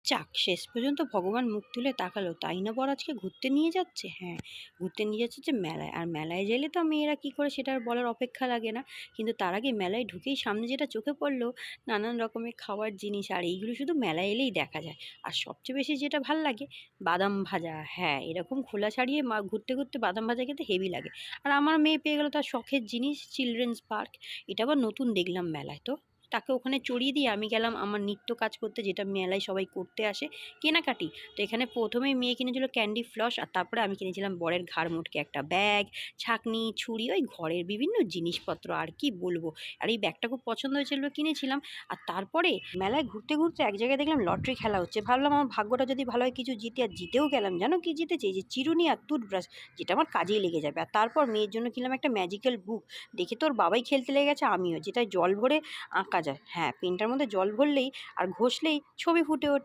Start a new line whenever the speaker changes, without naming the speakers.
যাক, শেষ পর্যন্ত ভগবান মুখ তুলে তাকালো। তাই না বর আজকে ঘুরতে নিয়ে যাচ্ছে? হ্যাঁ, ঘুরতে নিয়ে যাচ্ছে হচ্ছে মেলায়। আর মেলায় গেলে তো মেয়েরা কি করে সেটা আর বলার অপেক্ষা লাগে না। কিন্তু তার আগে মেলায় ঢুকেই সামনে যেটা চোখে পড়লো, নানান রকমের খাওয়ার জিনিস। আর এইগুলো শুধু মেলায় এলেই দেখা যায়। আর সবচেয়ে বেশি যেটা ভাল লাগে, বাদাম ভাজা। হ্যাঁ, এরকম খোলা ছাড়িয়ে ঘুরতে, ঘুরতে বাদাম ভাজা খেতে হেভি লাগে। আর আমার মেয়ে পেয়ে গেল তার শখের জিনিস চিলড্রেন্স পার্ক। এটা আবার নতুন দেখলাম মেলায়। তো তাকে ওখানে চড়িয়ে দিয়ে আমি গেলাম আমার নিত্য কাজ করতে, যেটা মেলায় সবাই করতে আসে, কেনাকাটি। তো এখানে ১ম এই মেয়ে কিনেছিল ক্যান্ডি ফ্লস, আর তারপরে আমি কিনেছিলাম বরের ঘাড় মোটকে একটা ব্যাগ, ছাঁকনি, ছুরি, ওই ঘরের বিভিন্ন জিনিসপত্র। আর কি বলবো! আর এই ব্যাগটা খুব পছন্দ হয়েছিল বলে কিনেছিলাম। আর তারপরে মেলায় ঘুরতে, ঘুরতে এক জায়গায় দেখলাম লটারি খেলা হচ্ছে। ভাবলাম আমার ভাগ্যটা যদি ভালো হয় কিছু জিতি, আর জিতেও গেলাম। জানো কি জিতেছি? এই যে চিরুনি আর টুথব্রাশ, যেটা আমার কাজেই লেগে যাবে। আর তারপর মেয়ের জন্য কিনলাম একটা ম্যাজিক্যাল বুক। দেখে তো ওর বাবাই খেলতে লেগে গেছে, আমিও। যেটায় জল ভরে আঁকা যায়। হ্যাঁ, পেনটার মধ্যে জল ভরলেই আর ঘষলেই ছবি ফুটে ওঠে।